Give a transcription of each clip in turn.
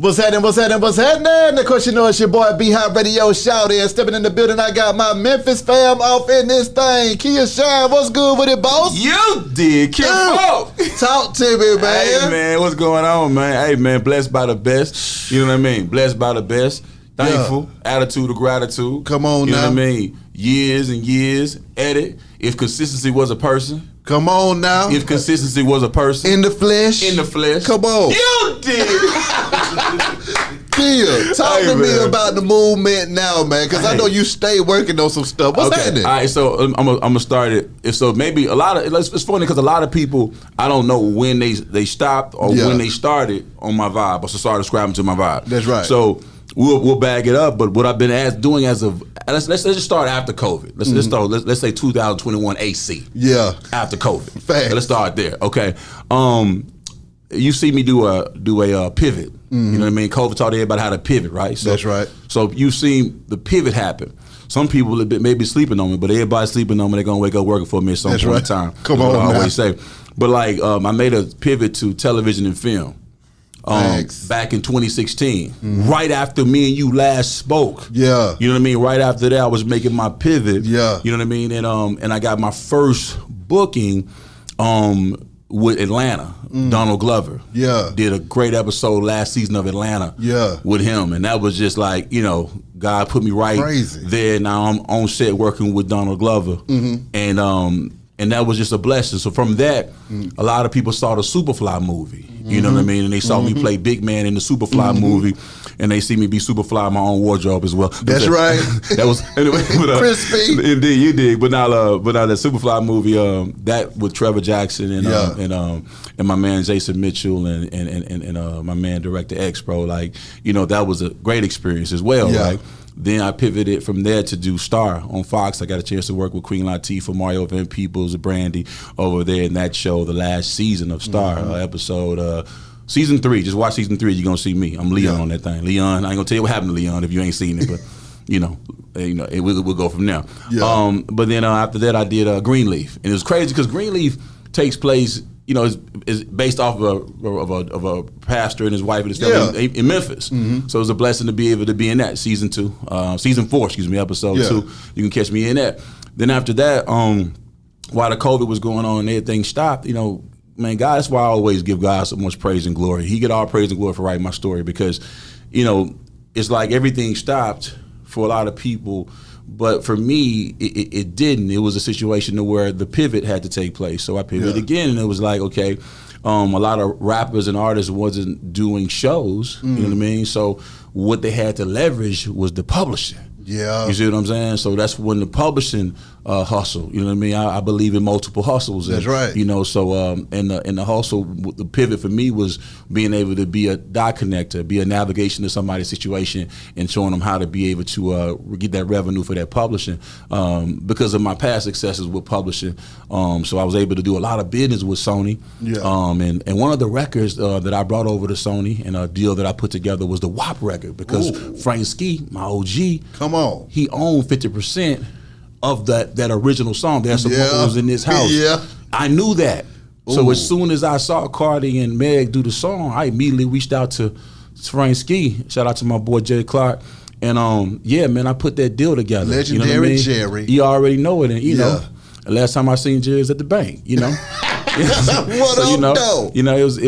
What's happening? Of course, you know it's your boy B-Hop Radio Shout in. Stepping in the building, I got my Memphis fam off in this thing. Kia Shine, what's good with it, boss? You did, Kim Folk. Talk to me, man. Hey, man, what's going on, man? Hey, man, blessed by the best. You know what I mean? Blessed by the best. Thankful. Yeah. Attitude of gratitude. Come on now. You know what I mean? Years and years. Edit. If consistency was a person. Come on now. If consistency was a person. In the flesh. In the flesh. Come on. You did. Kia, talk to me about the movement now, man, because I know you stay working on some stuff. What's happening? All right, so I'm gonna start it. If so, maybe a lot of it's funny because a lot of people I don't know when they stopped or when they started on my vibe or started subscribing to my vibe. That's right. So we'll bag it up. But what I've been doing as of let's just start after COVID. Let's say 2021 AC. Yeah. After COVID. Facts. So let's start there. Okay. You see me do a pivot. You know what I mean? COVID taught everybody how to pivot, right? So, that's right. So you've seen the pivot happen. Some people may be sleeping on me, but everybody's sleeping on me. They're gonna wake up working for me at some point in time. Come on, I always say. But like, I made a pivot to television and film. Back in 2016, right after me and you last spoke. Yeah. You know what I mean? Right after that, I was making my pivot. Yeah. You know what I mean? And I got my first booking with Atlanta. Donald Glover. Yeah. Did a great episode last season of Atlanta. Yeah. With him. And that was just like, you know, God put me right there. Now I'm on set working with Donald Glover. And that was just a blessing. So from that, a lot of people saw the Superfly movie. You know what I mean? And they saw me play Big Man in the Superfly movie. And they see me be Superfly in my own wardrobe as well. That's right. That was anyway. But, crispy. Indeed, you did. But now the Superfly movie, that with Trevor Jackson and my man Jason Mitchell and my man Director X, bro. Like, you know, that was a great experience as well, right? Then I pivoted from there to do Star on Fox. I got a chance to work with Queen Latifah, Mario Van Peebles, Brandy over there in that show, the last season of Star, episode season 3. Just watch season 3. You're gonna see me. I'm Leon on that thing. Leon. I ain't gonna tell you what happened to Leon if you ain't seen it, but we'll go from there. Yeah. But then after that, I did Greenleaf, and it was crazy because Greenleaf takes place. You know, is based off of a pastor and his wife and his family in Memphis. So it was a blessing to be able to be in that season 4, episode 2. You can catch me in that. Then after that, while the COVID was going on and everything stopped, you know, man, God, that's why I always give God so much praise and glory. He get all praise and glory for writing my story because, you know, it's like everything stopped for a lot of people. But for me, it didn't. It was a situation where the pivot had to take place. So I pivoted again, and it was like, okay, a lot of rappers and artists wasn't doing shows, you know what I mean? So what they had to leverage was the publishing. Yeah. You see what I'm saying? So that's when the publishing hustle, you know what I mean? I believe in multiple hustles. That's right. You know, so and the hustle, the pivot for me was being able to be a dot connector, be a navigation to somebody's situation and showing them how to be able to get that revenue for that publishing because of my past successes with publishing. So I was able to do a lot of business with Sony. Yeah. And one of the records that I brought over to Sony and a deal that I put together was the WAP record because Frank Ski, my OG, he owned 50% of that original song. There's some vocals in this house. Yeah. I knew that. So as soon as I saw Cardi and Meg do the song, I immediately reached out to Frank Ski. Shout out to my boy Jay Clark. And man, I put that deal together. Legendary, you know what I mean? Jerry. You already know it. And you know, the last time I seen Jerry was at the bank, you know. It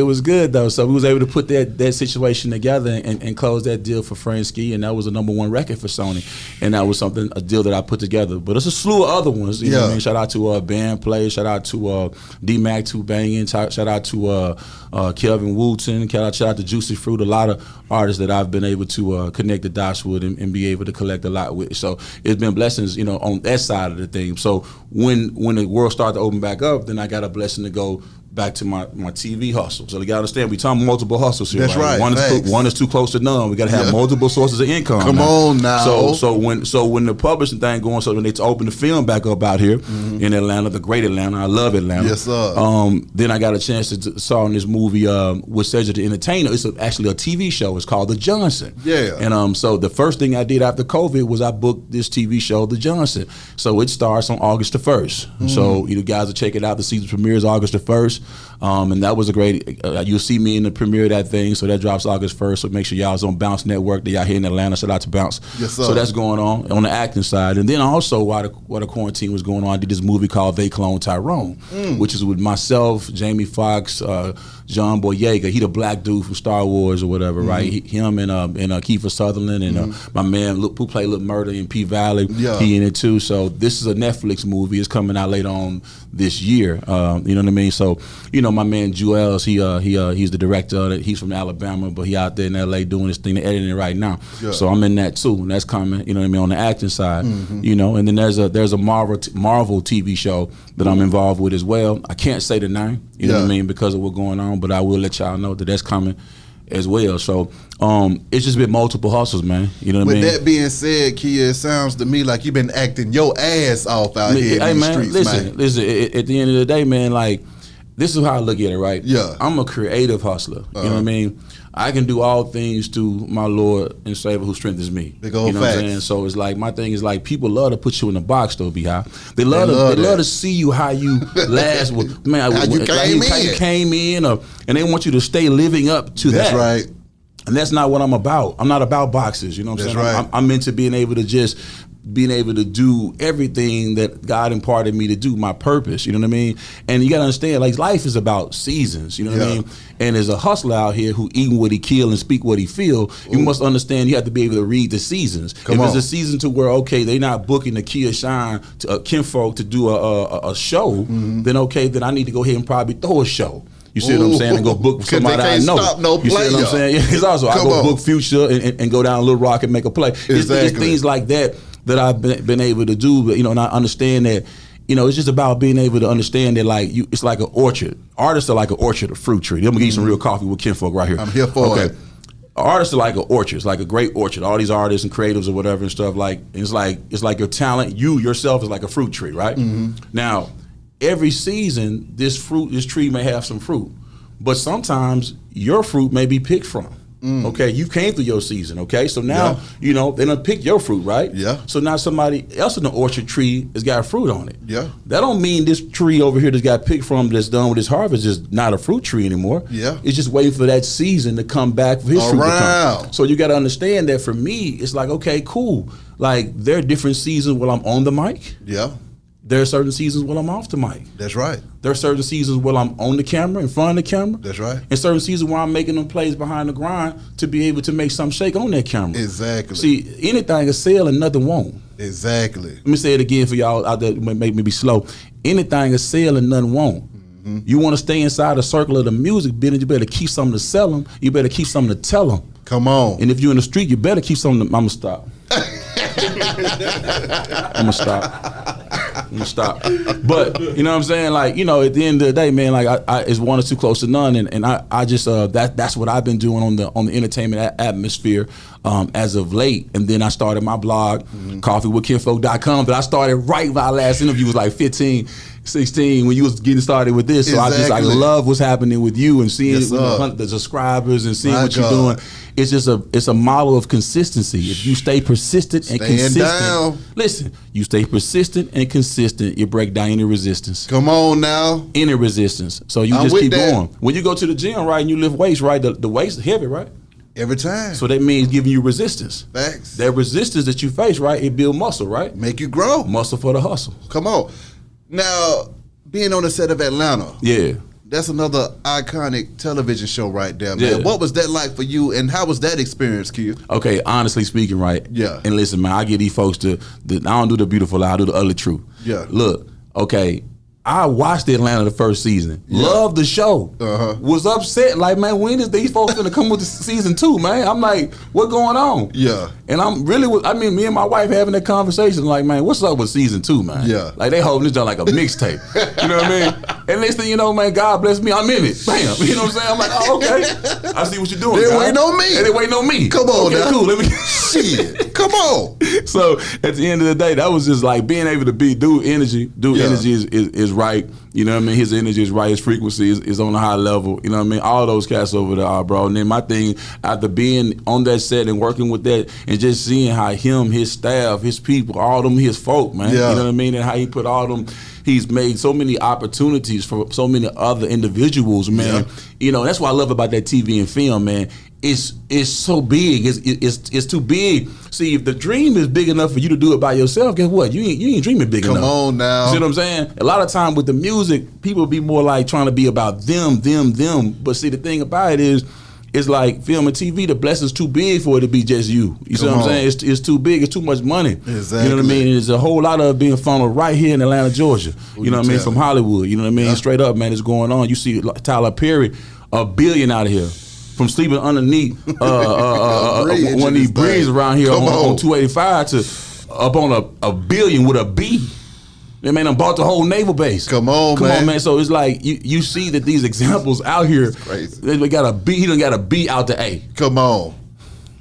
was good though. So we was able to put that situation together and close that deal for Fransky, and that was a #1 record for Sony, and that was a deal that I put together. But it's a slew of other ones. You know what I mean? Shout out to Band Play, shout out to D-Mac 2 Bangin', shout out to Kelvin Wooten, shout out to Juicy Fruit. A lot of artists that I've been able to connect the dots with and be able to collect a lot with. So it's been blessings, you know, on that side of the thing. So when the world started to open back up, then I got a blessing to go back to my TV hustle. So you gotta understand, we talking multiple hustles here. That's right. One is too close to none. We gotta have multiple sources of income. Come on now. So when the publishing thing going, so when they open the film back up out here in Atlanta, the great Atlanta, I love Atlanta. Yes, sir. Then I got a chance to saw in this movie with Cedric the Entertainer. It's actually a TV show. It's called The Johnson. Yeah. And so the first thing I did after COVID was I booked this TV show, The Johnson. So it starts on August the 1st. So you guys will check it out. The season premieres August the 1st. And that was a great. You'll see me in the premiere of that thing. So that drops August 1st. So make sure y'all's on Bounce Network. That y'all here in Atlanta. Shout out to Bounce. Yes, sir. So that's going on the acting side. And then also while the quarantine was going on, I did this movie called They Clone Tyrone, which is with myself, Jamie Foxx, John Boyega. He the black dude from Star Wars or whatever, right? Him and Kiefer Sutherland and my man who played Little Murder in P Valley. Yeah. He in it too. So this is a Netflix movie. It's coming out later on this year. You know what I mean? So my man Juelz, he's the director of it. He's from Alabama, but he out there in LA doing his thing. They're editing it right now. Yeah. So I'm in that too, and that's coming. You know what I mean, on the acting side. And then there's a Marvel TV show that I'm involved with as well. I can't say the name. You know what I mean, because of what's going on, but I will let y'all know that that's coming as well. So it's just been multiple hustles, man. You know what I mean? With that being said, Kia, it sounds to me like you've been acting your ass off out here in these streets, man. Listen, at the end of the day, man, like, this is how I look at it, right? Yeah. I'm a creative hustler. You know what I mean? I can do all things through my Lord and Savior who strengthens me. Big old you know facts. what I'm saying? So it's like, my thing is like, people love to put you in a box though, B-High. They love to see you how you last with, man, how you came in, and they want you to stay living up to that. That's right. And that's not what I'm about. I'm not about boxes, you know what I'm saying? Right. I'm into being able to do everything that God imparted me to do, my purpose, you know what I mean? And you gotta understand, like, life is about seasons, you know what I mean? And there's a hustler out here who eat what he kill and speak what he feel. You must understand you have to be able to read the seasons. If it's a season to where, okay, they're not booking the Kia Shine to kinfolk to do a show, then okay, then I need to go ahead and probably throw a show. You see what I'm saying? And go book somebody I know. You see what I'm saying? It's also, I go book Future and go down Little Rock and make a play. It's things like that I've been able to do, but, and I understand that, it's just about being able to understand that, like, it's like an orchard. Artists are like an orchard, a fruit tree. I'm gonna give you some real coffee with kinfolk right here. I'm here for it. Artists are like an orchard. It's like a great orchard. All these artists and creatives or whatever and stuff, like, it's like your talent. You yourself is like a fruit tree, right? Now, every season, this tree may have some fruit, but sometimes your fruit may be picked from. Okay, you came through your season, okay? So now, they done pick your fruit, right? Yeah. So now somebody else in the orchard tree has got fruit on it. Yeah. That don't mean this tree over here that's got picked from, that's done with his harvest, is not a fruit tree anymore. Yeah. It's just waiting for that season to come back for his fruit to come. So you got to understand that for me, it's like, okay, cool. Like, there are different seasons when I'm on the mic. Yeah. There are certain seasons when I'm off the mic. That's right. There are certain seasons where I'm on the camera, in front of the camera. That's right. And certain seasons where I'm making them plays behind the grind to be able to make something shake on that camera. Exactly. See, anything is sell and nothing won't. Exactly. Let me say it again for y'all out there who make me be slow. Anything is sell and nothing won't. You want to stay inside the circle of the music business, you better keep something to sell them. You better keep something to tell them. Come on. And if you're in the street, you better keep something to, I'm going to stop. I'm gonna stop. But you know what I'm saying? Like, at the end of the day, man, like, I it's one or two close to none, and I just that's what I've been doing on the entertainment atmosphere as of late. And then I started my blog, coffeewithkinfolk.com, that I started right by our last interview was like 15, 16 when you was getting started with this. So I love what's happening with you and seeing the subscribers and seeing what you're doing. It's just a model of consistency. If you stay persistent and consistent, listen, you stay persistent and consistent, you break down any resistance. Come on now. Any resistance. So you just keep going. When you go to the gym, right, and you lift weights, right, the weights are heavy, right? Every time. So that means giving you resistance. Facts. That resistance that you face, right, it build muscle, right? Make you grow. Muscle for the hustle. Come on. Now, being on the set of Atlanta. Yeah. That's another iconic television show right there, man. Yeah. What was that like for you, and how was that experience, Q? Okay, honestly speaking, right? Yeah. And listen, man, I get these folks I don't do the beautiful lie, I do the ugly truth. Yeah. Look, okay, I watched Atlanta the first season. Yeah. Loved the show. Was upset, like, man, when is these folks gonna come with the season 2, man? I'm like, what going on? Yeah. And I'm really, me and my wife having that conversation, like, man, what's up with season 2, man? Yeah. Like, they holding this down like a mixtape. You know what I mean? And next thing you know, man, God bless me, I'm in it. Bam. You know what I'm saying? I'm like, oh, okay. I see what you're doing. They waiting on me. And they waiting on me. Come on, now. Cool. Let me shit. Come on. So at the end of the day, that was just like being able to be energy is right. You know what I mean? His energy is right. His frequency is on a high level. You know what I mean? All those cats over there are, bro. And then my thing, after being on that set and working with that and just seeing how him, his staff, his people, all them, his folk, man. Yeah. You know what I mean? And how he put all them He's made so many opportunities for so many other individuals, man. You know, that's what I love about that TV and film, man. It's so big. It's too big. See, if the dream is big enough for you to do it by yourself, guess what? You ain't dreaming big enough. Come on now. See what I'm saying? A lot of time with the music, people be more like trying to be about them. But see, the thing about it is, it's like film and TV, the blessing's too big for it to be just you. You see what I'm saying? It's too big. It's too much money. Exactly. You know what I mean? There's a whole lot of it being funneled right here in Atlanta, Georgia. You know what I mean? From Hollywood. You know what I mean? Straight up, man, it's going on. You see Tyler Perry, $1 billion out of here. From sleeping underneath one of these bridges around here on 285 to up on a billion with a B. They man done bought the whole naval base. Come on, man. So it's like you see that these examples out here. Crazy. They got a B. He done got a B out the A. Come on.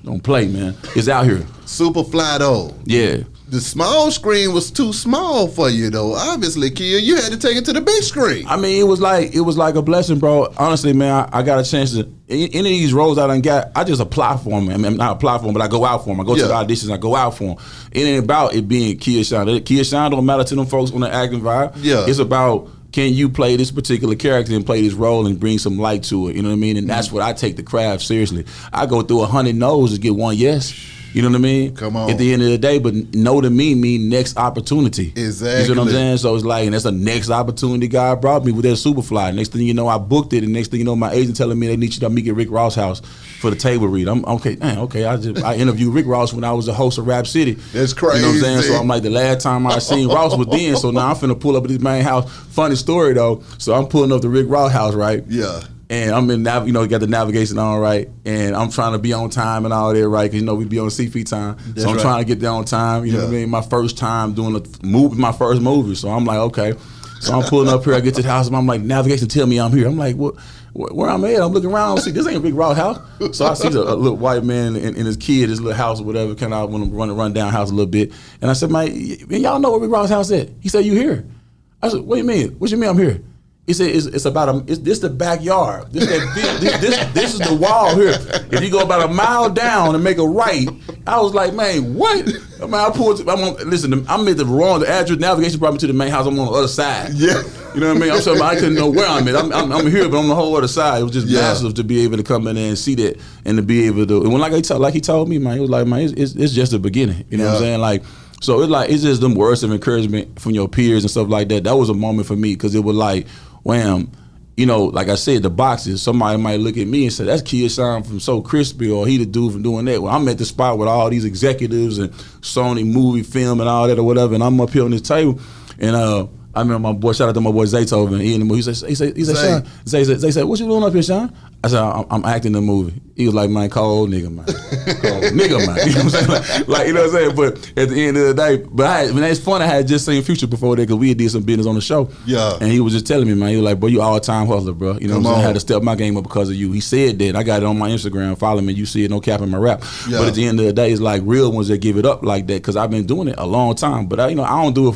Don't play, man. It's out here. Super fly though. Yeah. The small screen was too small for you though. Obviously, Kia, you had to take it to the big screen. I mean, it was like a blessing, bro. Honestly, man, I got a chance to any of these roles I done got. I just apply for them. I mean, not apply for them, but I go out for them. I go to the auditions. I go out for them. It ain't about it being Kia Shine. Kia Shine don't matter to them folks on the acting vibe. Yeah, it's about, can you play this particular character and play this role and bring some light to it? You know what I mean? And that's what I take the craft seriously. I go through 100 no's to get one yes. You know what I mean? Come on. At the end of the day, but no to me mean next opportunity. Exactly. You know what I'm saying? So it's like, and that's the next opportunity God brought me with that Superfly. Next thing you know, I booked it, and next thing you know, my agent telling me they need you to meet at Rick Ross' house for the table read. I'm okay, man, okay. I interviewed Rick Ross when I was the host of Rap City. That's crazy. You know what I'm saying? So I'm like, the last time I seen Ross was then. So now I'm finna pull up at this main house. Funny story though. So I'm pulling up the Rick Ross house, right? Yeah. And I'm in, got the navigation on, right? And I'm trying to be on time and all that, right? Because, we be on CP time. That's so I'm trying to get there on time. You know what I mean? My first time doing my first movie. So I'm like, okay. So I'm pulling up here. I get to the house, and I'm like, navigation tell me I'm here. I'm like, what? Where I'm at? I'm looking around. See, this ain't Big Ross house. So I see a little white man and his kid, his little house or whatever. Kind of want to run down house a little bit. And I said, man, y'all know where Big Ross house at? He said, you here? I said, what do you mean? What you mean I'm here? He said, it's about this the backyard. This is the wall here. If you go about a mile down and make a right, I was like, man, what? I mean, I'm at the wrong, the address, navigation brought me to the main house. I'm on the other side. Yeah. You know what I mean? I'm saying, I couldn't know where I'm at. I'm here, but on the whole other side. It was just massive to be able to come in there and see that and to be able to, and when like he told me, man, it was like, man, it's just the beginning. You know what I'm saying? Like, so it's just them words of encouragement from your peers and stuff like that. That was a moment for me because it was like, wham, like I said, the boxes, somebody might look at me and say, that's Kia Shine from So Crispy, or he the dude from doing that. Well, I'm at the spot with all these executives and Sony movie film and all that or whatever, and I'm up here on this table, and I remember my boy, shout out to my boy Zaytoven, he in the movie, he said, Sean, Zay said, what you doing up here, Sean? I said, I'm acting in the movie. He was like, man, cold nigga, man. Cold nigga, man. You know what I'm saying? Like, you know what I'm saying? But at the end of the day, it's funny, I had just seen Future before that because we had did some business on the show. Yeah. And he was just telling me, man, he was like, bro, you all-time hustler, bro. You know what I'm saying? I had to step my game up because of you. He said that. I got it on my Instagram. Follow me. You see it, no cap in my rap. Yeah. But at the end of the day, it's like real ones that give it up like that because I've been doing it a long time. But I don't do it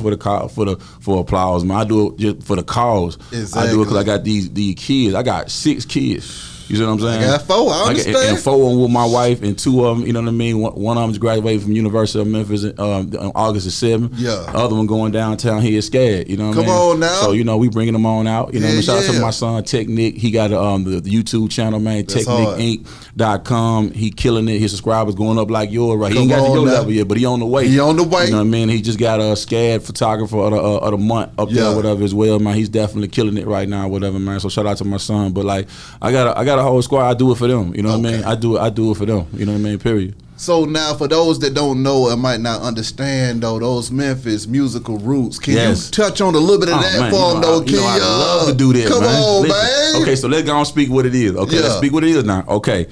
for applause, man. I do it just for the cause. Exactly. I do it because I got these kids. I got 6 kids. You see what I'm saying? I got 4, I understand. And 4 of them with my wife, and 2 of them, you know what I mean? One of them graduated from University of Memphis on August the 7th. Yeah. The other one going downtown here scared, you know what I mean? Come on now. So, we bringing them on out. You know, shout out to my son, Technic. He got the YouTube channel, man, TechnicInc.com. He killing it. His subscribers going up like yours, right? He ain't got to your level yet, but he on the way. He on the way. You know what I mean? He just got a SCAD photographer of the month up there, whatever as well, man. He's definitely killing it right now, whatever, man. So shout out to my son. But like, I got a whole squad. I do it for them. You know what I mean? I do it for them. You know what I mean? Period. So now, for those that don't know and might not understand, though, those Memphis musical roots, can you touch on a little bit of that for them, though? I love to do that, Come man. on, man. Okay, so let's go and speak what it is. Okay, let's speak what it is now. Okay.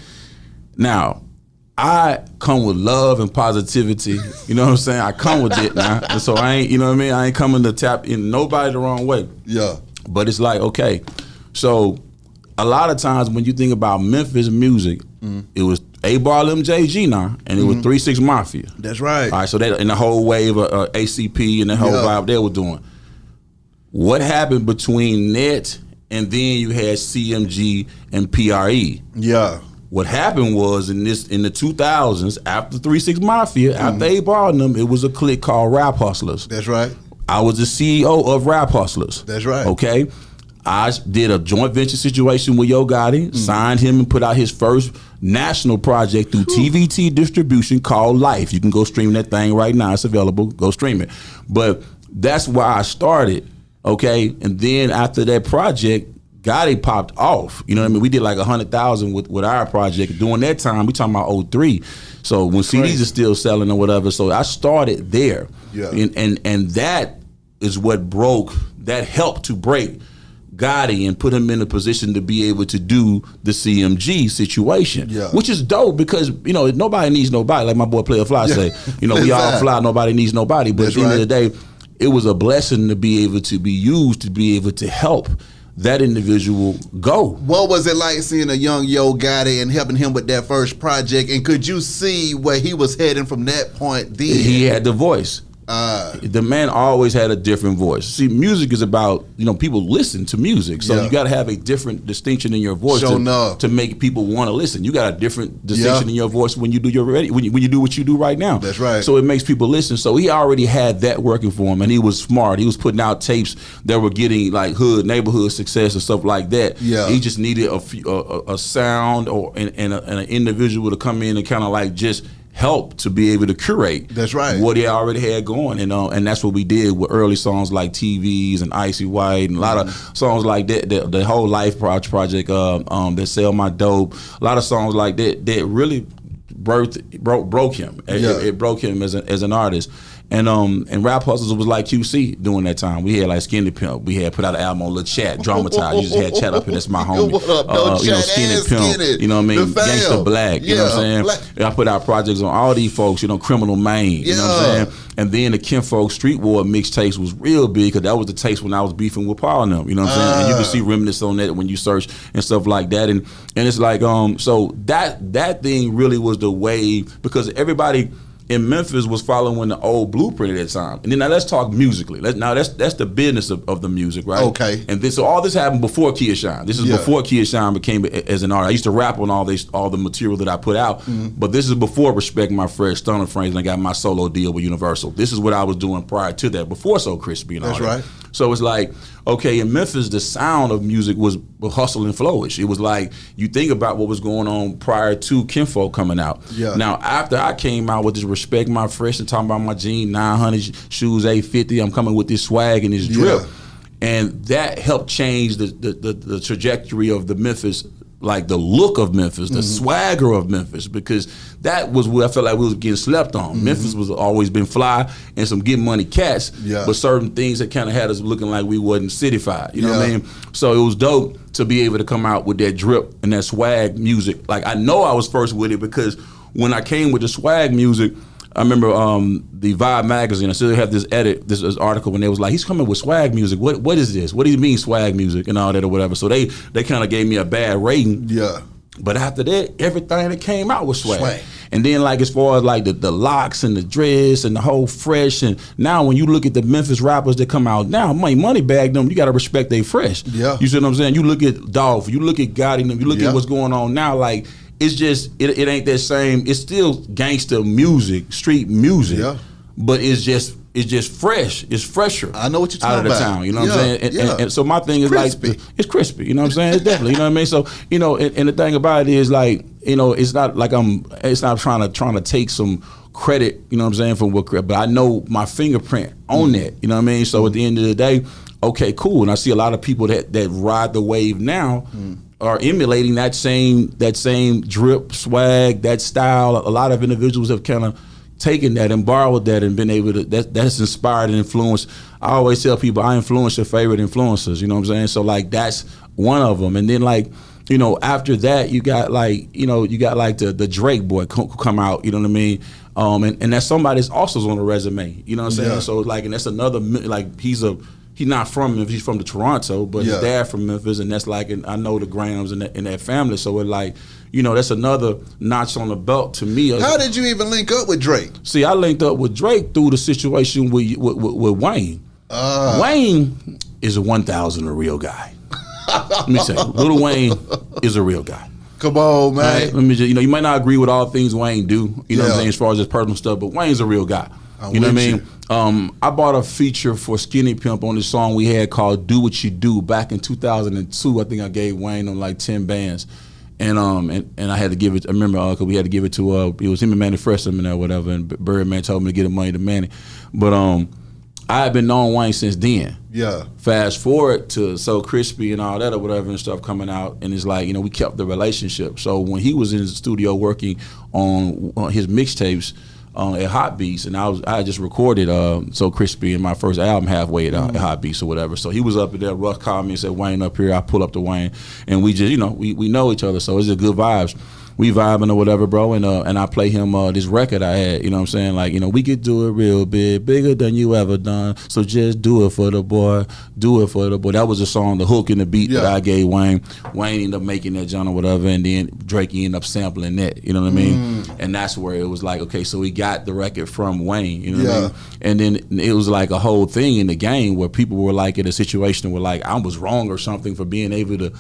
Now, I come with love and positivity. You know what I'm saying? I come with it now. And so I ain't, you know what I mean? I ain't coming to tap in nobody the wrong way. Yeah. But it's like, okay, so a lot of times when you think about Memphis music, it was A-Bar, MJG now, and it was 3 6 Mafia. That's right. All right, so that in the whole wave of ACP and the whole vibe they were doing. What happened between that and then you had CMG and PRE? Yeah. What happened was in the 2000s, after 3 6 Mafia, after A-Bar and them, it was a clique called Rap Hustlaz. That's right. I was the CEO of Rap Hustlaz. That's right. Okay. I did a joint venture situation with Yo Gotti, signed him and put out his first national project through TVT distribution called Life. You can go stream that thing right now. It's available. Go stream it. But that's why I started, okay? And then after that project, Gotti popped off. You know what I mean? We did like 100,000 with our project. During that time, we talking about 03. So when CDs are still selling or whatever. So I started there. Yeah. And that is what helped to break Gotti and put him in a position to be able to do the CMG situation, which is dope because, you know, nobody needs nobody. Like my boy Player Fly say, you know, we all fly, nobody needs nobody. But at the end of the day, it was a blessing to be able to be used to be able to help that individual go. What was it like seeing a young Yo Gotti and helping him with that first project? And could you see where he was heading from that point then? He had the voice. The man always had a different voice. See, music is about, you know, people listen to music. So you got to have a different distinction in your voice to make people want to listen. You got a different distinction in your voice when you do when you do what you do right now. That's right. So it makes people listen. So he already had that working for him, and he was smart. He was putting out tapes that were getting like neighborhood success and stuff like that. Yeah. He just needed a sound and an individual to come in and kind of like just help to be able to curate what he already had going, and that's what we did with early songs like TVs and Icy White and a lot of songs like that. The whole Life project, that Sell My Dope, a lot of songs like that really broke him. It broke him as an artist. And Rap Hustlaz was like QC during that time. We had like Skinny Pimp. We had put out an album on Lil Chat, Dramatized. You just had Chat up here. That's my homie. What up, you know, Skinny Pimp. You know what I mean? Gangsta Black. You know what I'm saying? I put out projects on all these folks. You know, Criminal Maine. You know what I'm saying? And then the Kinfolk Street War mixtapes was real big because that was the tapes when I was beefing with Paul and them. You know what I'm saying? And you can see reminiscence on that when you search and stuff like that. And it's like so that thing really was the wave because everybody in Memphis was following the old blueprint at that time. And then now let's talk musically. That's the business of the music, right? Okay. And so all this happened before Kia Shine. This is before Kia Shine became as an artist. I used to rap on all the material that I put out, but this is before Respect My Fresh, Stunner Frames, and I got my solo deal with Universal. This is what I was doing prior to that, before So Crispy and all that. That's right. So it's like, okay, in Memphis, the sound of music was hustle and flowish. It was like, you think about what was going on prior to Kinfolk coming out. Yeah. Now, after I came out with this Respect My Fresh and talking about my jean 900 shoes 850, I'm coming with this swag and this drip. And that helped change the trajectory of the Memphis, like the look of Memphis, the swagger of Memphis, because that was what I felt like we was getting slept on. Memphis was always been fly and some get money cats, but certain things that kind of had us looking like we wasn't cityfied. You know what I mean? So it was dope to be able to come out with that drip and that swag music. Like I know I was first with it because when I came with the swag music, I remember the Vibe magazine. I still have this article when they was like, he's coming with swag music. What is this? What do you mean swag music and all that or whatever? So they kind of gave me a bad rating. Yeah. But after that, everything that came out was swag. And then like as far as like the locks and the dress and the whole fresh, and now when you look at the Memphis rappers that come out now, money bag them, you gotta respect they fresh. Yeah. You see what I'm saying? You look at Dolph, you look at Gotti, you look at what's going on now, like it's just it ain't that same. It's still gangster music, street music, but it's just fresh. It's fresher. I know what you're talking out of the town. You know what I'm saying? And so my thing is crispy. Like it's crispy. You know what I'm saying? It's definitely. You know what I mean? So you know, and the thing about it is like it's not like it's not trying to take some credit. You know what I'm saying from what, but I know my fingerprint on that. You know what I mean? So at the end of the day, okay, cool. And I see a lot of people that ride the wave now. Are emulating that same drip, swag, that style. A lot of individuals have kind of taken that and borrowed that and been able to, that's inspired and influenced. I always tell people I influence your favorite influencers, you know what I'm saying? So like that's one of them. And then like, you know, after that you got like, the Drake boy come out, you know what I mean? And that's somebody that's also on the resume, you know what I'm saying? So like, and that's another, like he's not from Memphis, he's from the Toronto, but his dad from Memphis, and that's like, and I know the Grahams and that family, so it like, you know, that's another notch on the belt to me. How did you even link up with Drake? See, I linked up with Drake through the situation with Wayne. Wayne is a 1,000 a real guy. Let me say, Lil Wayne is a real guy. Come on, man. Right? Let me just, you might not agree with all things Wayne do, you know what I'm saying, as far as his personal stuff, but Wayne's a real guy. You know what I mean? I bought a feature for Skinny Pimp on this song we had called "Do What You Do" back in 2002. I think I gave Wayne on like 10 bands, and I had to give it. I remember because we had to give it to it was him and Manny Fresh and there whatever, and Birdman told me to get the money to Manny, but I had been knowing Wayne since then. Yeah. Fast forward to So Crispy and all that or whatever and stuff coming out, and it's like, we kept the relationship. So when he was in the studio working on his mixtapes at Hot Beats, and I just recorded So Crispy in my first album halfway at Hot Beats or whatever. So he was up there. Russ called me and said, "Wayne up here." I pull up to Wayne, and we just we know each other, so it's just good vibes. We vibing or whatever, bro, and I play him this record I had, you know what I'm saying? Like, we could do it real big, bigger than you ever done. So just do it for the boy, do it for the boy. That was the song, the hook and the beat that I gave Wayne. Wayne ended up making that genre or whatever, and then Drake ended up sampling that, you know what I mean? And that's where it was like, okay, so he got the record from Wayne, you know what I mean? And then it was like a whole thing in the game where people were like in a situation where like I was wrong or something for being able to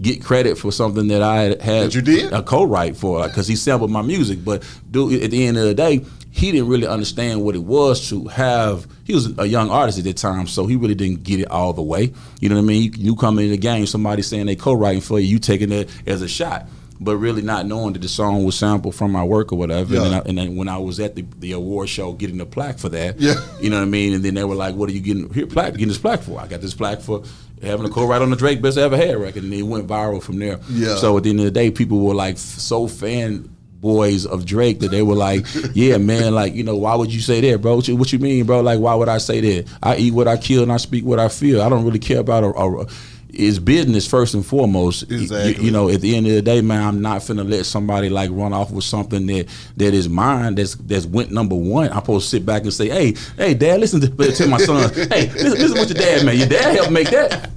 get credit for something that I had that you did? A co-write for, because he sampled my music. But dude, at the end of the day, he didn't really understand what it was to have. He was a young artist at that time, so he really didn't get it all the way. You know what I mean? You come in the game, somebody saying they co-writing for you, you taking it as a shot, but really not knowing that the song was sampled from my work or whatever. Yeah. And then when I was at the award show getting the plaque for that, you know what I mean? And then they were like, "What are you getting this plaque for?" I got this plaque for having a co-write on the Drake Best I Ever Had record, and it went viral from there. Yeah. So at the end of the day, people were like so fanboys of Drake that they were like, "Yeah, man, like, why would you say that, bro? What you mean, bro? Like, why would I say that? I eat what I kill and I speak what I feel. I don't really care about it's business first and foremost." Exactly. At the end of the day, man, I'm not finna let somebody like run off with something that is mine, that's went number one. I'm supposed to sit back and say, hey, Dad, listen to my son. Hey, listen what your dad made. Your dad helped make that.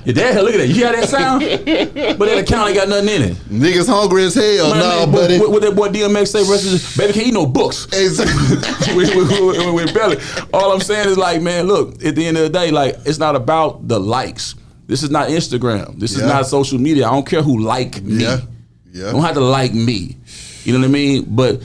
Your dad, look at that. You hear that sound? But that account ain't got nothing in it. Niggas hungry as hell. Man, buddy. What that boy DMX say, baby, can't eat no books. Exactly. with Belly. All I'm saying is like, man, look, at the end of the day, like, it's not about the likes. This is not Instagram. This is not social media. I don't care who like me. Yeah. You don't have to like me. You know what I mean? But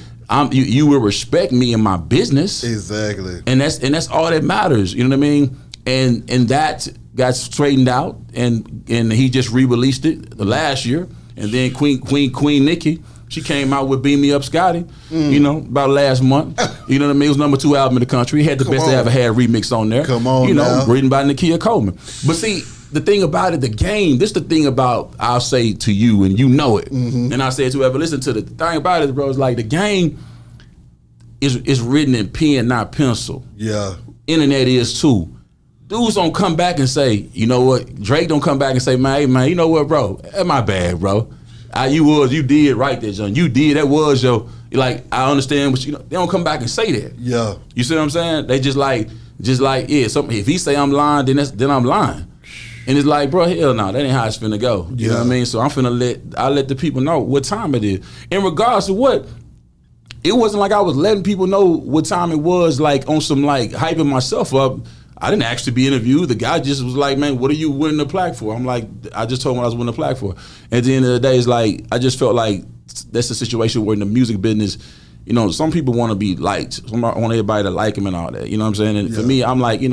you will respect me in my business. Exactly. And that's all that matters. You know what I mean? And that got straightened out, and he just re-released it last year. And then Queen Nikki, she came out with "Beam Me Up, Scotty," about last month. You know what I mean? It was number 2 album in the country. He had the Best I Ever Had remix on there. Come on, now. Written by Nakia Coleman. But see, the thing about it, the game, this the thing about, I'll say to you, and you know it, and I say it to whoever listen to the thing about it, bro, is like the game is written in pen, not pencil. Yeah. Internet is too. Dudes don't come back and say, you know what? Drake don't come back and say, man, hey, man, you know what, bro? That's my bad, bro. You did right there, John. You did. That was your, like, I understand, but they don't come back and say that. Yeah. You see what I'm saying? They just like, something. If he say I'm lying, then I'm lying. And it's like, bro, hell no, that ain't how it's finna go. You know what I mean? So I'm finna let the people know what time it is. In regards to what, it wasn't like I was letting people know what time it was, like on some like hyping myself up. I didn't actually be interviewed. The guy just was like, man, what are you winning the plaque for? I'm like, I just told him what I was winning the plaque for. At the end of the day, it's like, I just felt like that's a situation where in the music business, some people want to be liked. Some want everybody to like them and all that. You know what I'm saying? And for me, I'm like, you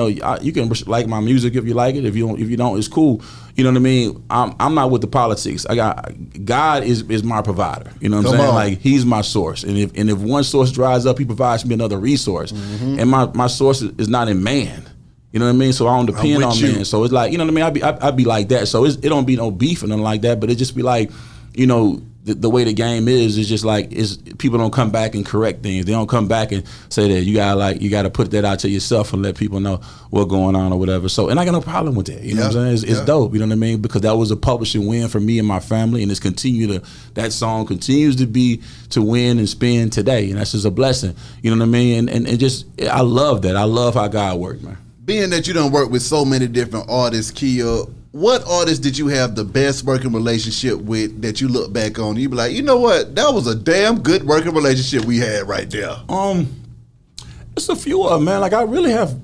can like my music if you like it. If you don't, it's cool. You know what I mean? I'm not with the politics. God is my provider. You know what I'm saying? Like, he's my source. And if one source dries up, he provides me another resource. Mm-hmm. And my source is not in man. You know what I mean? So I don't depend on man. So it's like, you know what I mean? I'd be like that. So it don't be no beef or nothing like that. But it just be like, the way the game is just like, people don't come back and correct things. They don't come back and say that you gotta put that out to yourself and let people know what's going on or whatever. So, and I got no problem with that. You know what I'm saying? It's dope. You know what I mean? Because that was a publishing win for me and my family, and that song continues to win and spin today, and that's just a blessing. You know what I mean? And just, I love that. I love how God works, man. Being that you done work with so many different artists, Kia, what artist did you have the best working relationship with that you look back on? You be like, you know what? That was a damn good working relationship we had right there. It's a few of them, man. Like, I really have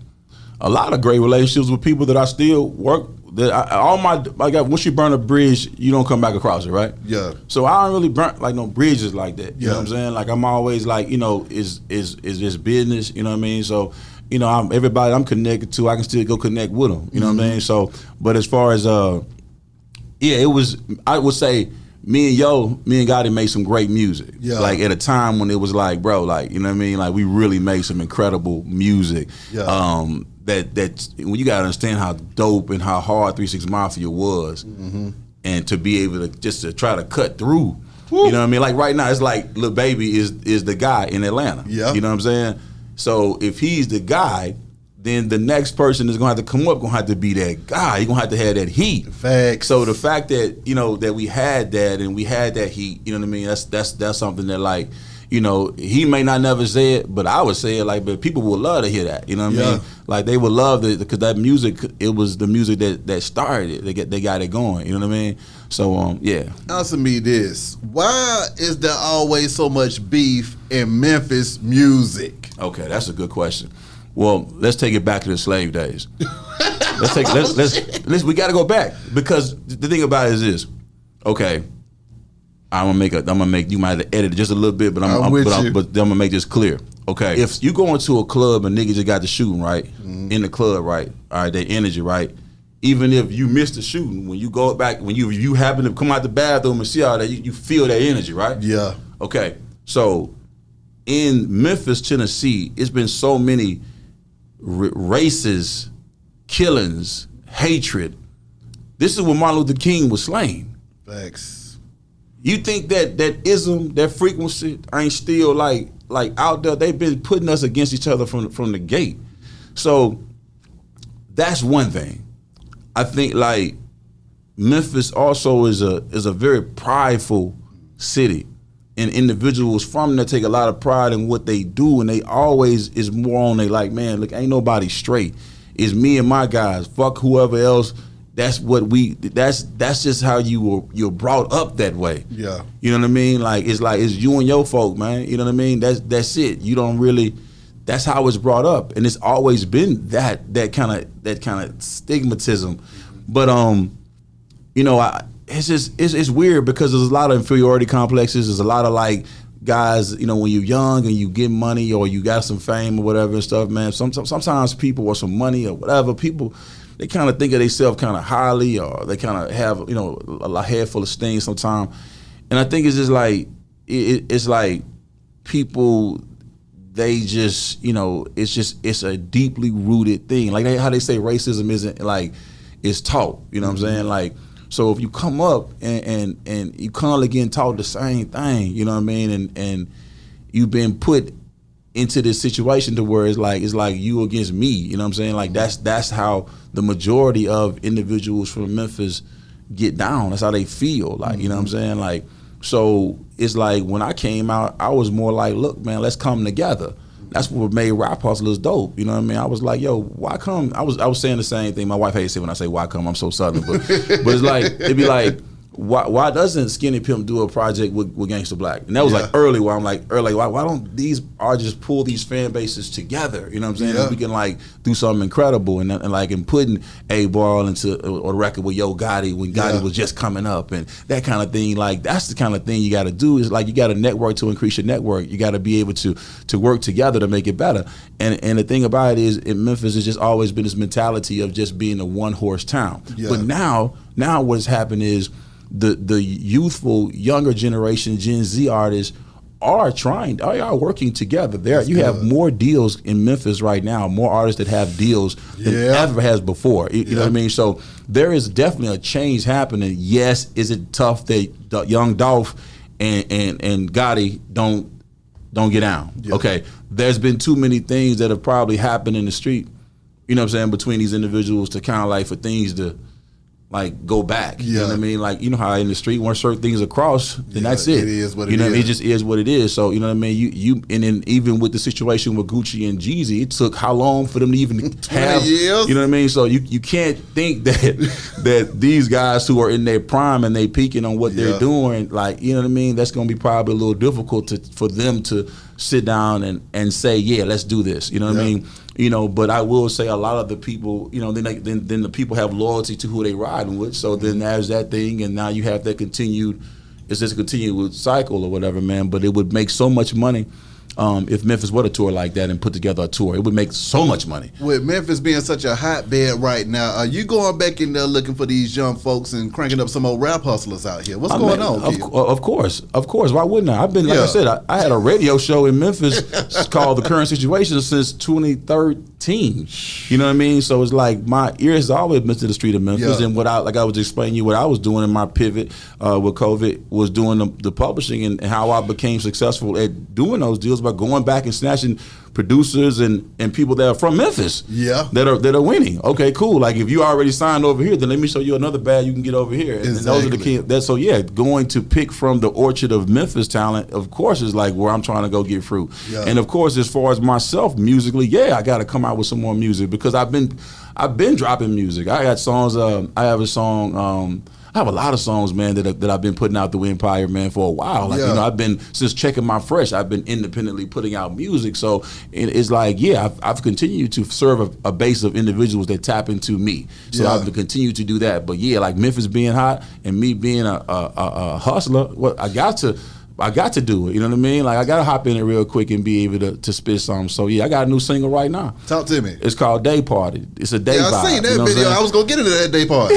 a lot of great relationships with people that I still work. Once you burn a bridge, you don't come back across it, right? Yeah. So I don't really burn like no bridges like that. You know what I'm saying? Like, I'm always like, it's just business. You know what I mean? So. everybody I'm connected to, I can still go connect with them. You know what I mean? So, but as far as it was. I would say me and Gotti made some great music. Yeah. Like at a time when it was like, bro, like you know what I mean? Like we really made some incredible music. Yeah. That when you gotta understand how dope and how hard 3 6 Mafia was, and to be able to just to try to cut through. Woo. You know what I mean? Like right now, it's like Lil Baby is the guy in Atlanta. Yeah. You know what I'm saying? So if he's the guy, then the next person is gonna have to come up, gonna have to be that guy. You're gonna have to have that heat. Facts. So the fact that that we had that and we had that heat, you know what I mean? That's something that like, he may not never say it, but I would say it like, but people would love to hear that. You know what I mean? Like they would love it because that music, it was the music that started it. They got it going. You know what I mean? So yeah. Answer me this: why is there always so much beef in Memphis music? Okay, that's a good question. Well, let's take it back to the slave days. Let's we got to go back because the thing about it is this. Okay, I'm gonna make you might have to edit it just a little bit, but I'm gonna make this clear. Okay, if you go into a club and niggas just got the shooting right in the club, right? All right, their energy right. Even if you miss the shooting, when you go back, when you happen to come out the bathroom and see all that, you feel that energy, right? Yeah. Okay, so in Memphis, Tennessee, it's been so many races, killings, hatred. This is when Martin Luther King was slain. Facts. You think that ism, that frequency ain't still like out there? They've been putting us against each other from the gate. So that's one thing. I think like Memphis also is a very prideful city. And individuals from there take a lot of pride in what they do, and they always is more on they like, man, look, ain't nobody straight. It's me and my guys. Fuck whoever else. That's just how you're brought up that way. Yeah. You know what I mean? Like it's you and your folk, man. You know what I mean? That's it. You don't really. That's how it's brought up, and it's always been that kind of stigmatism. But it's weird because there's a lot of inferiority complexes. There's a lot of like guys, when you're young and you get money or you got some fame or whatever and stuff, man. Sometimes people or some money or whatever, people they kind of think of themselves kind of highly, or they kind of have a head full of steam sometimes. And I think it's just like it's like people. They just, it's a deeply rooted thing. Like how they say racism isn't like, it's taught. You know what I'm saying? Like, so if you come up and you constantly getting taught the same thing, you know what I mean? And you've been put into this situation to where it's like you against me. You know what I'm saying? Like that's how the majority of individuals from Memphis get down. That's how they feel. Like, you know what I'm saying? Like, so it's like when I came out, I was more like, look, man, let's come together. That's what made Rap Hustlaz dope. You know what I mean? I was like, yo, why come? I was saying the same thing. My wife hates it when I say why come. I'm so southern, but it's like it'd be like, why doesn't Skinny Pimp do a project with Gangsta Black? And that was like early where I'm like, why don't these artists pull these fan bases together? You know what I'm saying? Yeah. We can like do something incredible and putting A-Ball into a record with Yo Gotti when Gotti was just coming up and that kind of thing. Like that's the kind of thing you got to do. Is like you got to network to increase your network. You got to be able to work together to make it better. And the thing about it is, in Memphis, it's just always been this mentality of just being a one-horse town. Yeah. But now what's happened is the youthful younger generation Gen Z artists are working together. You have more deals in Memphis right now, more artists that have deals than ever has before. You know what I mean? So there is definitely a change happening. Yes, is it tough that Young Dolph and Gotti don't get down? Yeah. Okay, there's been too many things that have probably happened in the street, you know what I'm saying, between these individuals to kind of like for things to like go back. You know what I mean? Like, you know how in the street when certain things across, then that's it. It is what it is. You know what I mean? It just is what it is. So, you know what I mean? You and then even with the situation with Gucci and Jeezy, it took how long for them to even have years? You know what I mean? So you can't think that these guys who are in their prime and they peaking on what they're doing, like, you know what I mean? That's gonna be probably a little difficult for them to sit down and say, yeah, let's do this. You know what I mean? You know, but I will say a lot of the people, you know, then the people have loyalty to who they riding with. So then there's that thing, and now you have that continued. It's just a continued cycle or whatever, man. But it would make so much money if Memphis were to tour like that and put together a tour. It would make so much money. With Memphis being such a hotbed right now, are you going back in there looking for these young folks and cranking up some old rap hustlers out here? What's going on, Kid? Of course. Why wouldn't I? I've been, like I said, I had a radio show in Memphis called The Current Situation since 2013. You know what I mean? So it's like my ear has always been to the street of Memphis, and what I was explaining to you, what I was doing in my pivot with COVID was doing the publishing, and how I became successful at doing those deals by going back and snatching producers and people that are from Memphis that are winning. Okay, cool. Like if you already signed over here, then let me show you another bag you can get over here. And those are the key. Going to pick from the orchard of Memphis talent, of course, is like where I'm trying to go get fruit. And of course, as far as myself musically, I got to come out with some more music, because I've been dropping music. I got songs. I have a song. I have a lot of songs, man, that I've been putting out the Empire, man, for a while. Like, I've been, since Checking My Fresh, I've been independently putting out music. So it's like, I've continued to serve a base of individuals that tap into me. So I've continued to do that. But like Memphis being hot and me being a hustler, I got to do it. You know what I mean? Like I got to hop in it real quick and be able to spit something. So I got a new single right now. Talk to me. It's called Day Party. It's a day vibe. I seen that video. I was gonna get into that day party.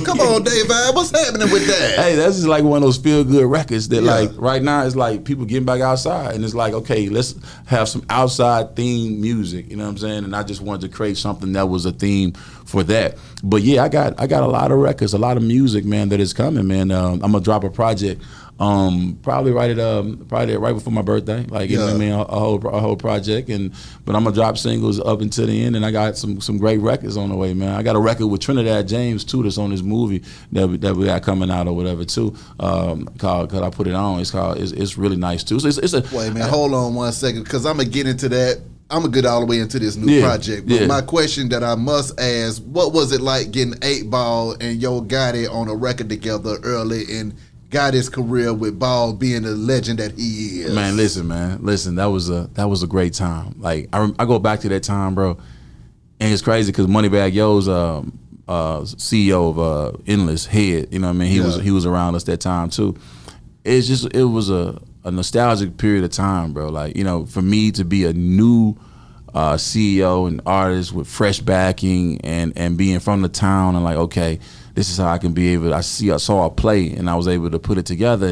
Come on, day vibe. What's happening with that? Hey, that's just like one of those feel good records that like right now it's like people getting back outside, and it's like, okay, let's have some outside theme music. You know what I'm saying? And I just wanted to create something that was a theme for that. But I got a lot of records, a lot of music, man, that is coming, man. I'm gonna drop a project. Probably right before my birthday, like you know what I mean, a whole project, but I'm gonna drop singles up until the end, and I got some great records on the way, man. I got a record with Trinidad James too that's on this movie that we got coming out or whatever too, called I Put It On. It's really nice too. So it's a wait, man, hold on one second, because I'm gonna get into that. I'm gonna get all the way into this new project, but my question that I must ask: what was it like getting 8 Ball and Yo Gotti on a record together early in Gotti's career, with Ball being the legend that he is? Man, listen, that was a great time. Like I go back to that time, bro, and it's crazy because Moneybagg Yo's CEO of Endless Head, you know what I mean? He was around us that time too. It was a nostalgic period of time, bro. Like, you know, for me to be a new CEO and artist with fresh backing and being from the town, and like, okay, this is how I can be able. I saw a play, and I was able to put it together,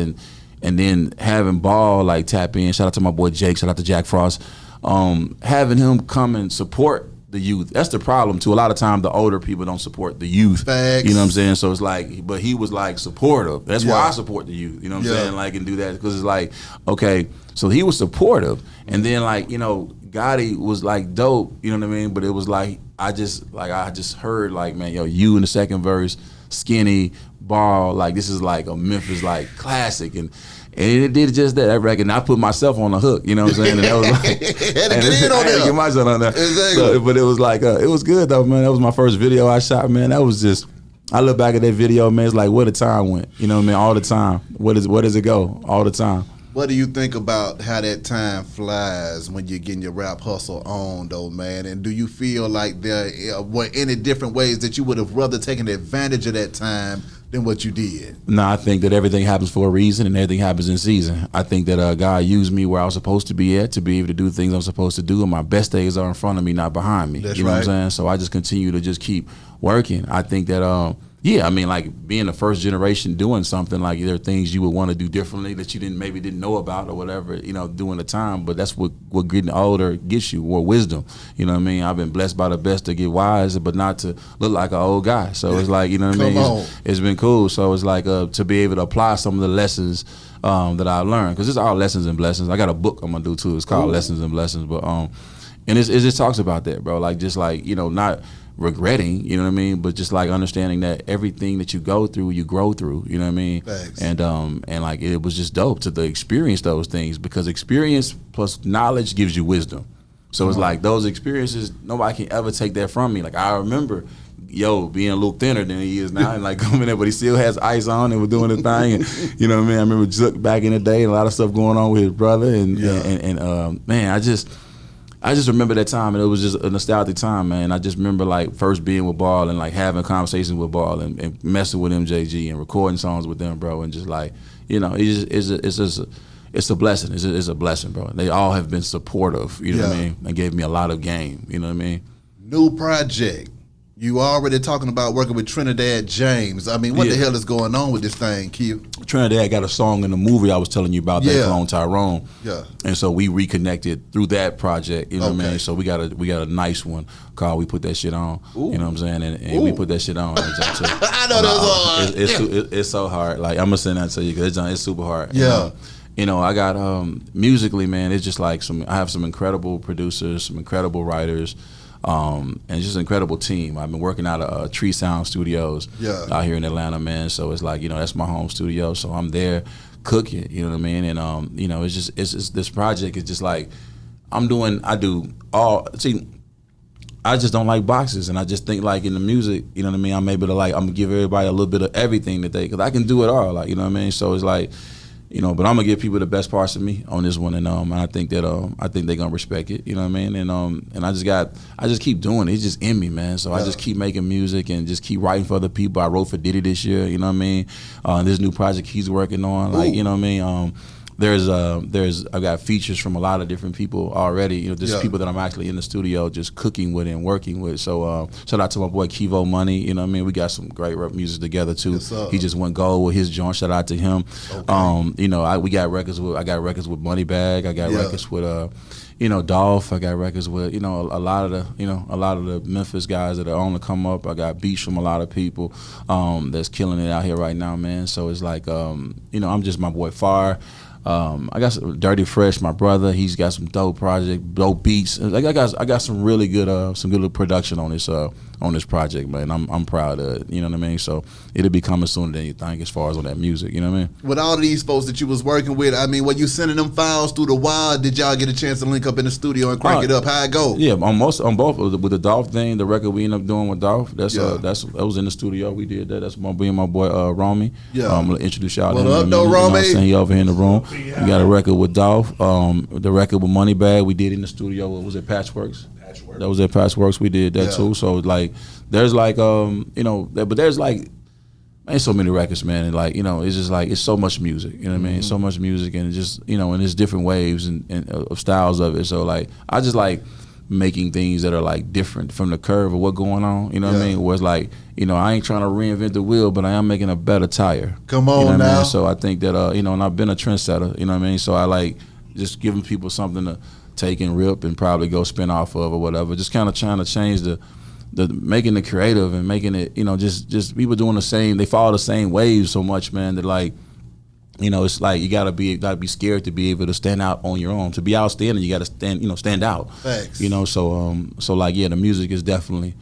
and then having Ball like tap in. Shout out to my boy Jake. Shout out to Jack Frost. Having him come and support the youth. That's the problem too. A lot of times the older people don't support the youth. Facts. You know what I'm saying? So it's like, but he was like supportive. That's why I support the youth. You know what I'm saying? Like, and do that because it's like, okay, so he was supportive, and then like, you know, Gotti was like dope. You know what I mean? But it was like I just heard like, man, yo, you in the second verse, Skinny, Ball, like this is like a Memphis like classic, and it did just that record. And I put myself on the hook, you know what I'm saying? And that was like, I had to get myself on there. Exactly. So, but it was like, it was good though, man. That was my first video I shot, man. That was just, I look back at that video, man. It's like where the time went, you know what I mean? All the time. Where does it go? All the time. What do you think about how that time flies when you're getting your rap hustle on, though, man? And do you feel like there were any different ways that you would have rather taken advantage of that time than what you did? No, I think that everything happens for a reason, and everything happens in season. I think that God used me where I was supposed to be at to be able to do things I'm supposed to do, and my best days are in front of me, not behind me. That's you know right. what I'm saying? So I just continue to just keep working. I think that I mean, like being the first generation doing something, like there are things you would want to do differently that you maybe didn't know about or whatever, you know, during the time. But that's what getting older gets you, more wisdom. You know what I mean? I've been blessed by the best to get wise, but not to look like an old guy. So it's like, you know what I mean? It's been cool. So it's like to be able to apply some of the lessons that I learned, because it's all lessons and blessings. I got a book I'm gonna do too. It's called Lessons and Blessings. But and it just talks about that, bro. Like just like, you know, not regretting, you know what I mean, but just like understanding that everything that you go through, you grow through, you know what I mean? Thanks. And like it was just dope to experience those things, because experience plus knowledge gives you wisdom. So it's like those experiences, nobody can ever take that from me. Like I remember being a little thinner than he is now, and like coming in, but he still has ice on and was doing the thing, and you know what I mean? I remember Zook back in the day, and a lot of stuff going on with his brother, and man, I just remember that time, and it was just a nostalgic time, man. I just remember like first being with Ball and like having conversations with Ball and messing with MJG and recording songs with them, bro, and just like, you know, it's it's a blessing. It's a blessing, bro. They all have been supportive. You know what I mean? And gave me a lot of game. You know what I mean? New project. You already talking about working with Trinidad James. I mean, what the hell is going on with this thing, Q? Trinidad got a song in the movie I was telling you about, that Clone Tyrone. Yeah. And so we reconnected through that project. You know what I mean? So we got a nice one called We Put That Shit On. Ooh. You know what I'm saying? And we put that shit on. I know that's hard. It's so hard. Like, I'm gonna send that to you because it's super hard. Yeah. You know, I got musically, man. It's just like I have some incredible producers, some incredible writers. And it's just an incredible team. I've been working out of Tree Sound Studios out here in Atlanta, man. So it's like, you know, that's my home studio. So I'm there cooking, you know what I mean? And, you know, it's just this project is just like, I just don't like boxes. And I just think like in the music, you know what I mean? I'm able to I'm gonna give everybody a little bit of everything because I can do it all, like, you know what I mean? So it's like, you know, but I'm gonna give people the best parts of me on this one, and I think that they're gonna respect it. You know what I mean? And I just keep doing it. It's just in me, man. So I just keep making music and just keep writing for other people. I wrote for Diddy this year. You know what I mean? This new project he's working on, like, you know what I mean? I've got features from a lot of different people already. You know, just people that I'm actually in the studio just cooking with and working with. So shout out to my boy Kivo Money. You know what I mean? We got some great rap music together too. He just went gold with his joint. Shout out to him. Okay. You know, I got records with Moneybagg. I got records with you know, Dolph. I got records with, you know, a lot of the Memphis guys that are on the come up. I got beats from a lot of people that's killing it out here right now, man. So it's like, you know, I'm just my boy Far. I got some Dirty Fresh, my brother. He's got some dope beats. I got some really good production on this project, man. I'm proud of it. You know what I mean? So it'll be coming sooner than you think as far as on that music. You know what I mean? With all of these folks that you was working with, I mean, were you sending them files through the wire? Did y'all get a chance to link up in the studio and crank it up? How it go? Yeah, on both with the Dolph thing, the record we ended up doing with Dolph. That was in the studio. We did that. That's me and my boy Romy. Yeah, I'm gonna introduce y'all. What up, though, Romy? You know he over here in the room. We got a record with Dolph. The record with Moneybagg we did in the studio. What was it? Patchworks. That was at Patchworks. We did that too. So like, there's like you know, but there's like, ain't so many records, man. And like, you know, it's just like, it's so much music. You know what I mean? So much music, and just, you know, and there's different waves and of styles of it. So like, I just like making things that are like different from the curve of what's going on. You know what I mean? Where it's like, you know, I ain't trying to reinvent the wheel, but I am making a better tire. Come on, you know now. I mean? So I think that you know, and I've been a trendsetter. You know what I mean? So I like just giving people something to take and rip and probably go spin off of or whatever. Just kind of trying to change the making it creative and making it, you know, just people doing the same. They follow the same waves so much, man, that like, you know, it's like you gotta be scared to be able to stand out on your own. To be outstanding, you gotta stand out. Thanks. You know, so like, yeah, the music is definitely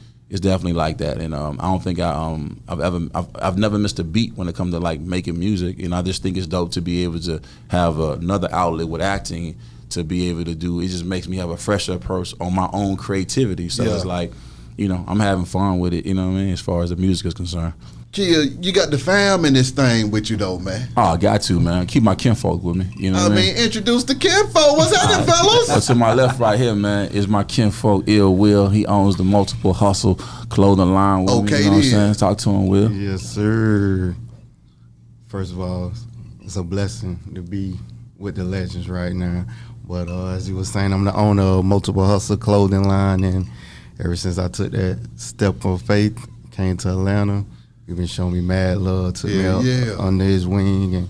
like that. And I don't think I've never missed a beat when it comes to like making music. You know, I just think it's dope to be able to have another outlet with acting, to be able to do. It just makes me have a fresher approach on my own creativity. So it's like, you know, I'm having fun with it, you know what I mean, as far as the music is concerned. Kia, you got the fam in this thing with you though, man. Oh, I got to, man. Keep my kinfolk with me, you know what I mean? Introduce the kinfolk. What's happening, fellas? Well, to my left right here, man, is my kinfolk, Ill Will. He owns the Multiple Hustle clothing line with me, you know what I'm saying? Talk to him, Will. Yes, sir. First of all, it's a blessing to be with the legends right now. But as you were saying, I'm the owner of Multiple Hustle clothing line, and ever since I took that step of faith, came to Atlanta, he's been showing me mad love, took me up under his wing, and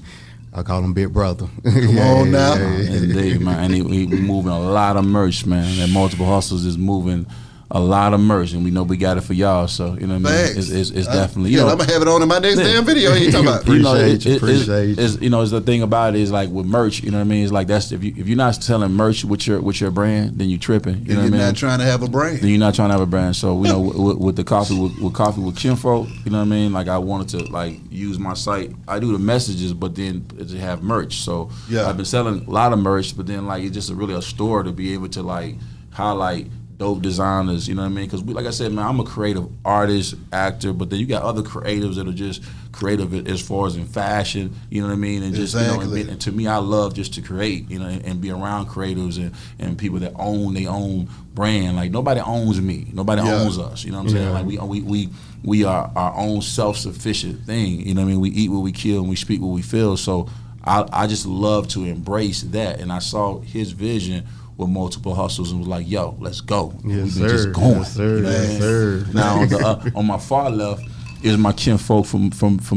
I call him Big Brother. Come on now. Indeed, man. And we moving a lot of merch, man. And Multiple Hustles is moving a lot of merch, and we know we got it for y'all. So, you know what I mean? It's definitely, you know. I'm going to have it on in my next damn video. You talking about? Appreciate you. You know, it's the thing about it is like with merch, you know what I mean? It's like that's if you're not selling merch with your brand, then you tripping. You know what I mean? You're not trying to have a brand. Then you're not trying to have a brand. So, you know, with the coffee with Kinfolk, you know what I mean? Like I wanted to like use my site. I do the messages, but then to have merch. So I've been selling a lot of merch, but then like it's just really a store to be able to like highlight dope designers, you know what I mean? Because like I said, man, I'm a creative artist, actor, but then you got other creatives that are just creative as far as in fashion, you know what I mean? And just, you know, and to me, I love just to create, you know, and be around creatives and people that own their own brand. Like nobody owns me, nobody owns us, you know what I'm saying? Like we are our own self-sufficient thing, you know what I mean? We eat what we kill and we speak what we feel. So I just love to embrace that. And I saw his vision with multiple hustles and was like, yo, let's go. Yes, We've been just going. Yes, sir. You know what I Yes, mean? sir. Now on my far left is my kinfolk from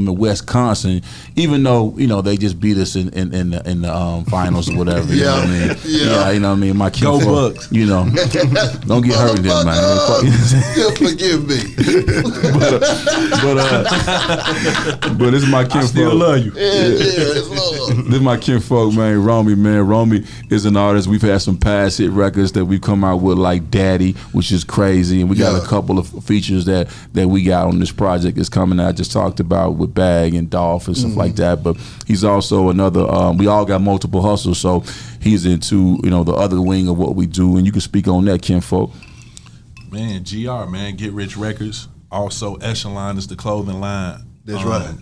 the Wisconsin, even though they just beat us in the finals or whatever. You know what I mean? Yeah, you know what I mean. My kinfolk, Go Bucks. Don't get hurt there, man. Forgive me. but this is my kinfolk. I still love you. It's Lord. This is my kinfolk, man. Romy, man. Romy is an artist. We've had some past hit records that we've come out with, like Daddy, which is crazy, and we got a couple of features that we got on this project is coming out. I just talked about with Bag and Dolph and stuff like that. But he's also another. We all got multiple hustles, so he's into the other wing of what we do, and you can speak on that, kinfolk. Man, GR, man, Get Rich Records. Also, Echelon is the clothing line. That's right.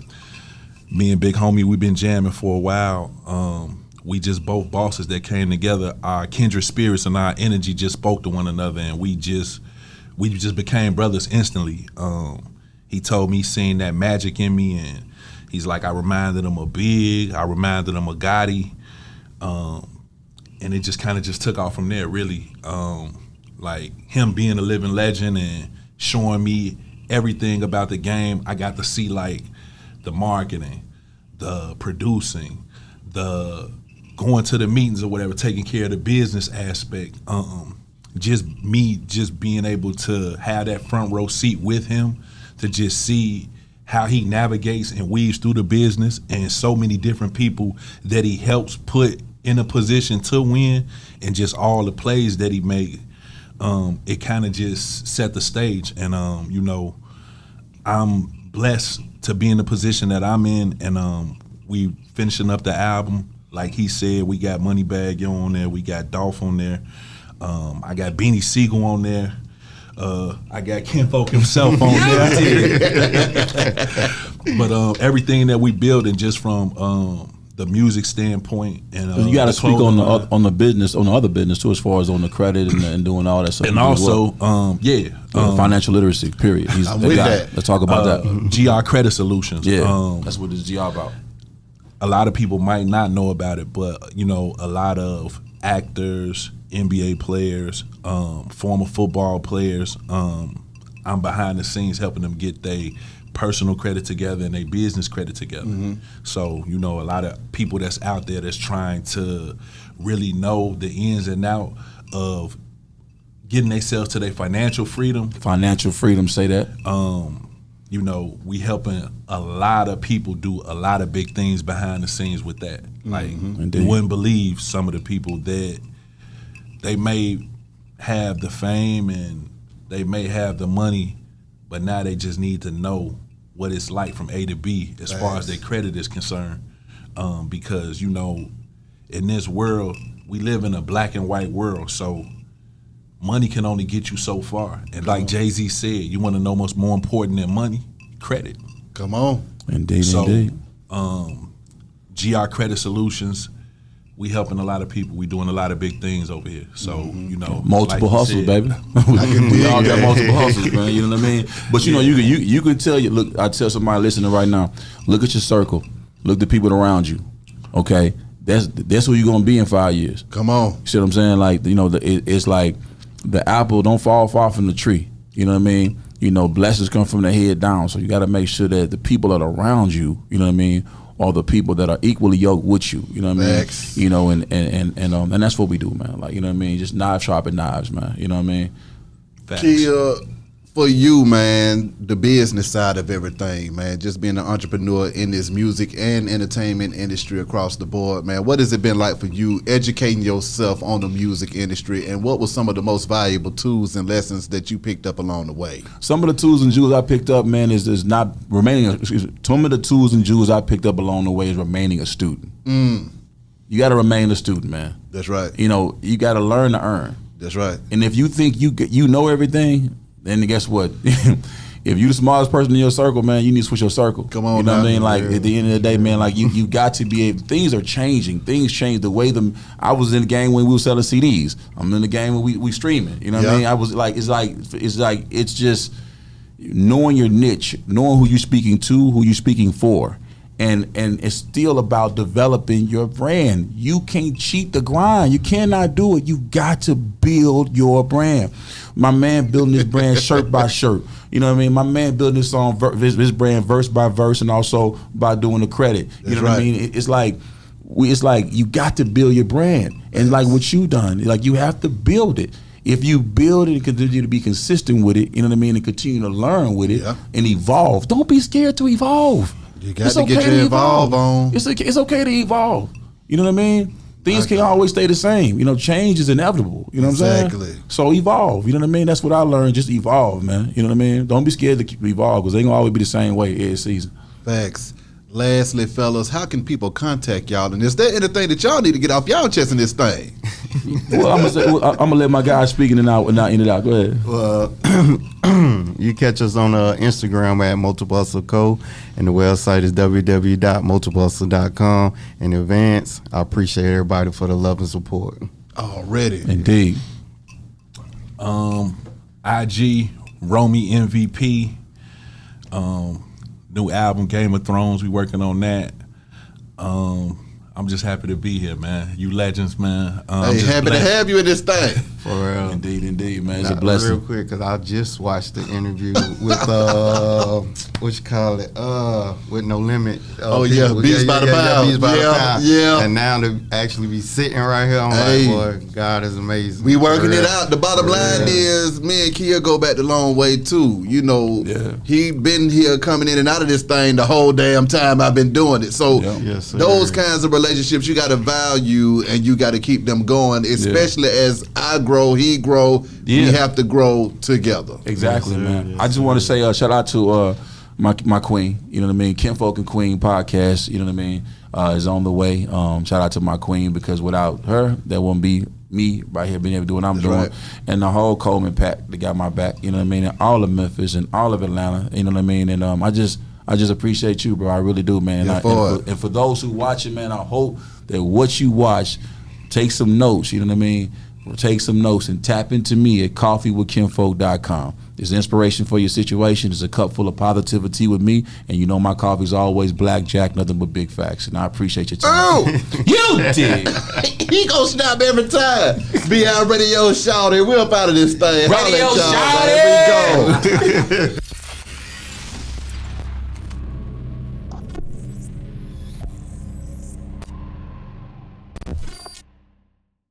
Me and Big Homie, we've been jamming for a while. We just both bosses that came together. Our kindred spirits and our energy just spoke to one another, and we just became brothers instantly. He told me, seeing that magic in me, and he's like, I reminded him of Big, I reminded him of Gotti, and it just kind of just took off from there, really. Like him being a living legend and showing me everything about the game. I got to see like the marketing, the producing, the going to the meetings or whatever, taking care of the business aspect. Just being able to have that front row seat with him to just see how he navigates and weaves through the business and so many different people that he helps put in a position to win, and just all the plays that he made. It kind of just set the stage, and I'm blessed to be in the position that I'm in, and we finishing up the album. Like he said, we got Moneybagg on there, we got Dolph on there, I got Beanie Siegel on there, I got Kinfolk himself on there. But everything that we building just from the music standpoint, and you got to speak on the business, on the other business too, as far as on the credit and doing all that stuff. And also, financial literacy. Period. I'm with that. Let's talk about that. GR Credit Solutions. Yeah, that's what this GR about. A lot of people might not know about it, but a lot of actors, NBA players, former football players, I'm behind the scenes helping them get their personal credit together and their business credit together. Mm-hmm. So, a lot of people that's out there that's trying to really know the ins and out of getting themselves to their financial freedom. Financial freedom, say that. We helping a lot of people do a lot of big things behind the scenes with that. Like, you wouldn't believe some of the people that they may have the fame and they may have the money, but now they just need to know what it's like from A to B as far as their credit is concerned. Because, in this world, we live in a black and white world, so money can only get you so far. And like Jay-Z said, you want to know what's more important than money? Credit. Come on. Indeed. GR Credit Solutions, we helping a lot of people. We doing a lot of big things over here. So, multiple like hustles, said, baby. We all got multiple hustles, man. You know what I mean? But you can tell look, I tell somebody listening right now, look at your circle. Look at the people around you. Okay? That's who you're gonna be in 5 years. Come on. You see what I'm saying? Like, it's like the apple don't fall far from the tree. You know what I mean? Blessings come from the head down. So you gotta make sure that the people that are around you, you know what I mean, are the people that are equally yoked with you. You know what I mean? And that's what we do, man. Like, you know what I mean? Just knives sharpen knives, man. You know what I mean? Kia, for you, man, the business side of everything, man, just being an entrepreneur in this music and entertainment industry across the board, man, what has it been like for you educating yourself on the music industry, and what were some of the most valuable tools and lessons that you picked up along the way? Some of the tools and jewels I picked up, man, is not remaining. Some of the tools and jewels I picked up along the way is remaining a student. You got to remain a student, man. That's right. You got to learn to earn. That's right. And if you think you know everything, then guess what? If you the smartest person in your circle, man, you need to switch your circle. Come on, you know what I mean? man. Like, at the end of the day, man, like you got to be able. Things are changing. Things change the way I was in the game when we were selling CDs. I'm in the game when we streaming. You know what I mean? I was like, it's just knowing your niche, knowing who you're speaking to, who you're speaking for, And it's still about developing your brand. You can't cheat the grind. You cannot do it. You got to build your brand. My man building his brand shirt by shirt. You know what I mean? My man building his song, his brand verse by verse, and also by doing the credit. You know what I mean? It's like you got to build your brand, and like what you done, like you have to build it. If you build it and continue to be consistent with it, you know what I mean, and continue to learn with it and evolve. Don't be scared to evolve. You got to get your evolve on. It's okay to evolve. You know what I mean? Things can't always stay the same. You know, change is inevitable. You know what I'm saying? So evolve. You know what I mean? That's what I learned. Just evolve, man. You know what I mean? Don't be scared to evolve because they gonna always be the same way every season. Facts. Lastly, fellas, how can people contact y'all? And is there anything that y'all need to get off y'all chest in this thing? Well, I'm gonna let my guys speak and not end it out. Go ahead. Well, you catch us on Instagram at Multiple Hustle Co. And the website is www.multiplehustle.com. In advance, I appreciate everybody for the love and support. Already. Indeed. IG, Romy MVP. New album, Game of Thrones. We working on that. I'm just happy to be here, man. You legends, man. Hey, happy to have you in this thing. For real. Indeed, man. It's a blessing. Real quick, because I just watched the interview with, what you call it, with No Limit. Beats by the Pound. Beats by the Pound. Yeah. And now to actually be sitting right here, I'm like, boy, God is amazing. We working it out. The bottom line is me and Kia go back the long way, too. You know, he been here coming in and out of this thing the whole damn time I've been doing it. So those kinds of relationships you got to value and you got to keep them going, especially as I grow, he grow. We have to grow together. Exactly, man. I just want to say shout out to my queen. You know what I mean? Kinfolk and Queen podcast. You know what I mean? Is on the way. Shout out to my queen because without her, there wouldn't be me right here being able to do what I'm doing. Right. And the whole Coleman pack that got my back. You know what I mean? And all of Memphis and all of Atlanta. You know what I mean? And I just appreciate you, bro. I really do, man. And for those who watch it, man, I hope that what you watch, take some notes. You know what I mean? Take some notes and tap into me at coffeewithkinfolk.com. There's inspiration for your situation. There's a cup full of positivity with me, and you know my coffee's always blackjack, nothing but big facts. And I appreciate your time. Oh, you did. He gonna snap every time. Be our radio shouty. We're up out of this thing. Radio shouty. There we go.